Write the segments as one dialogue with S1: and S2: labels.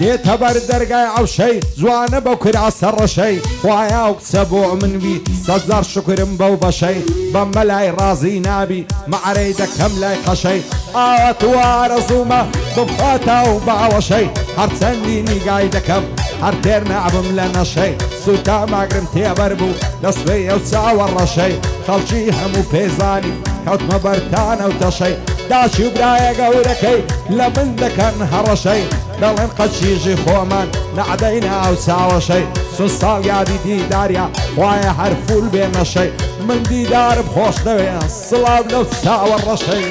S1: دێتە بەر دەرگای ئەوشەی جوانە بەو کرا سەرڕەشەی خوایە و کچە بۆ من بی سەزار شکرم بەو بەشەی بەم مەلای ڕازی نابی مەعرەی دەکەم لای قەشەی ئاوە توارەزوومە بمخاتە و باوەشەی هەرچەندی نیگای دەکەم هەر تێر نابم لە نەشەی سوتا ماگرم تێبەر بوو دەسوێی ئەو چاوە ڕەشەی خەڵکی هەموو پێزانی کەوتمە بەرتانە و تەشەی داچی و برایە گەورەکەی لە من دەکەن هەڕەشەی دەڵێن قەچیژی خۆمان نەعدەی ناو چاوەشەی سو ساڵ یادی دیداریا وایە هەر فول بێ نەشەی من دیدارم خۆش دەوێ سڵاو لەو چاوە ڕەشەی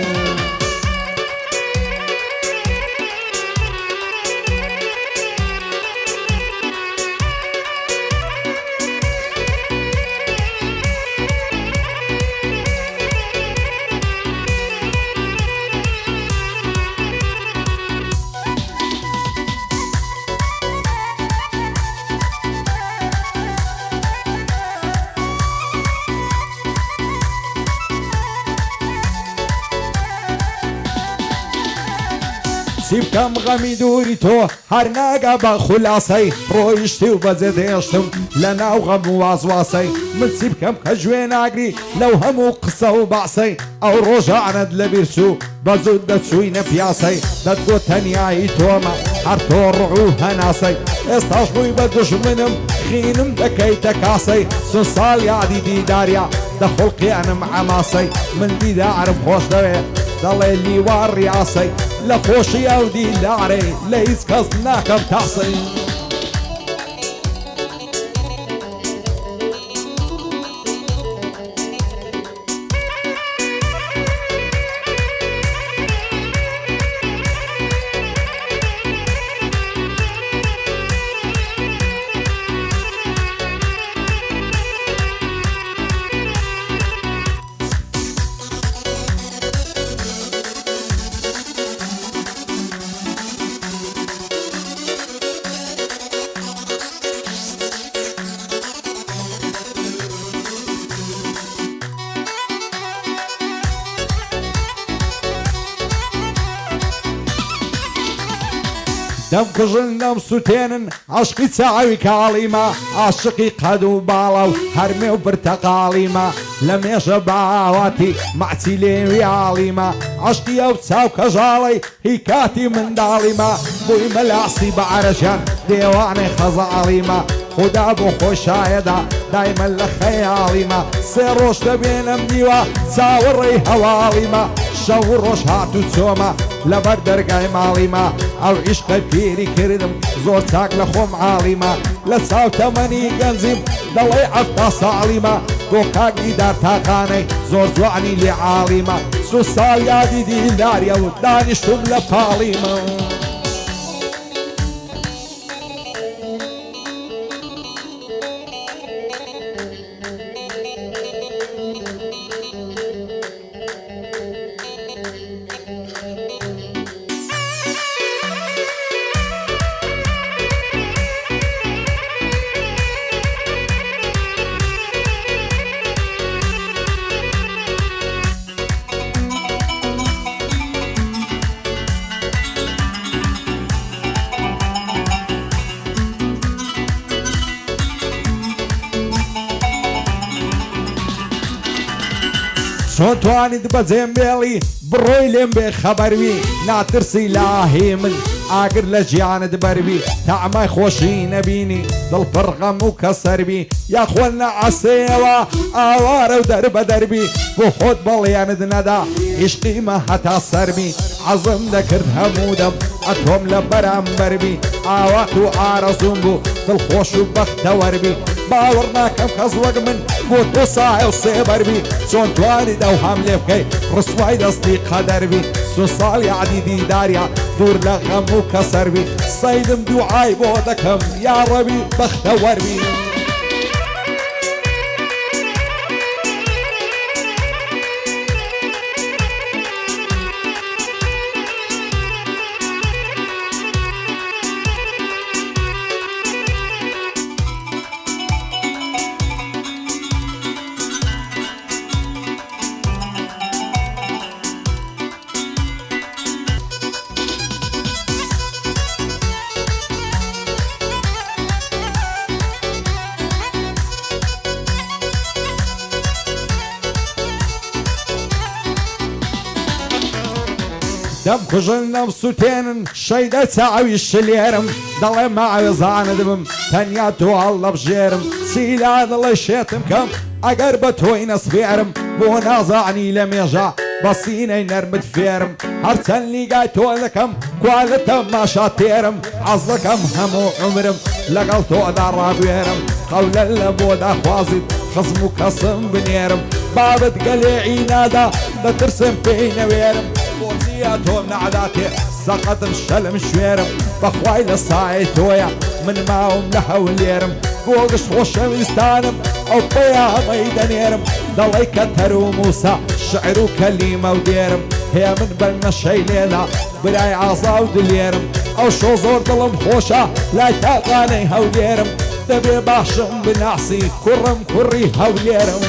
S1: چی بکەم غەمی دووری تۆ هەر ناگا بە خولاسەی ڕۆیشتی و بەجێ دێشتم لە ناو غەم و وازواسەی من چی بکەم کە گوێ ناگری لەو هەموو قسە و باسەی ئەو ڕۆژانت لەبیر چوو بەزوود دەچووینە پیاسەی دەتگۆ تەنیایی تۆمە هەر تۆ ڕوع و هەناسەی ئێستاش بووی بە دوژمنم خینم دەکەیتە کاسەی سو ساڵ یادی دیداریا دەخڵقیانم عەماسەی من دیدارم خۆش دەوێ دەڵێ لیوان ڕیاسەی لە خۆشی ئەو دیدارێ لە هیچ کەس ناکەم تاسەی دەم کژن دەم سوتێنن عاشقی چاوی کاڵیمە عاشقی قەد و باڵە و هەرمێ و برتەقاڵیمە لە مێژە باواتی ماچی لێوی عاڵیمە عاشقی ئەو چاو کەژاڵەی هی کاتی منداڵیمە بووی مەلاسی بە عەرەشیان دێوانەی خەزاڵیمە خدا بۆ خۆشایەدا دایمە لە خەیاڵیمە سێ ڕۆژ دەبێنم نیوە چاوەڕێی هەواڵیمە شەو ڕۆژ هات و چۆمە لەبەر دەرگای ماڵیمە ئەو عیشقە پیری کردم زۆر چاک لە خۆم عاڵیمە لە چاو تەمەنی گەنجیم دەڵێ ئەفتا ساڵیمە بۆ کاک دیدار تاقانەی زۆر جوانی لێ عاڵیمە سو ساڵ یادی دیداریە و دانیشتم لە پاڵیمە چۆن توانیت بەجێم بێڵی بڕۆی لێم بێ خەبەروی ناترسی لاهی من ئاگر لە ژیانت بەروی تەعمای خۆشی نەبینی دڵ پڕ غەم و کەسەربی یاخۆن لە عەسەیەوە ئاوارە و دەربە دەربی بۆ خۆت بەڵێنت نەدا عیشقیمە هەتا سەربی عەزم دەکرد هەموو دەم ئەتۆم لە بەرامبەربی ئاوات و ئارەزوم بوو دڵخۆش و بەختەوەربی باوەڕ ناکەم کەس وەک من بۆ تۆ سایە و سێبەربی چۆن توانی دەوهام لێ بکەی ڕسوای دەستی قەدەربی سو ساڵ یادی دیداریا دوور لە غەم و کەسەربی سەیدم دوعای بۆ دەکەم یا ڕەبی بەختەوەربی دەم کوژن لەم سوتێنن شەیدە چاوی شلێرم دەڵێ ماوێزانت بم تەنیا توواڵ لە بژێرم سیلا دڵێ شێتم کەم ئەگەر بە تۆی نەسبێرم بۆ نازانی لە مێژە بە سینەی نەرمت فێرم هەرچەند لیگای تۆ دەکەم کوالەتە ماشا تێرم حەز دەکەم هەموو عمرم لەگەڵ تۆدا ڕابێرم قەولە لە بۆ داخوازیت خزم و کەسم بنێرم بابت گەلێ عینادا دەترسم پێی نەوێرم بۆچیە تۆم نەعاداتێ سەقەتم شەلم شوێرم بەخوای لە سایە تۆیە من ماوم لە هەولێرم بۆ گشت خۆشەویستانم ئەو پێیا هەمەی دەنێرم دەڵێ کە تەر و موسا شعر و کەلیمە و دێرم هەیە من بەرنەشەی لێدا برای ئازا و دلێرم ئەو شۆ زۆر دڵم خۆشە لای تاقانەی هەولێرم دەبێ باشم بناسی کوڕم کوڕی هەولێرم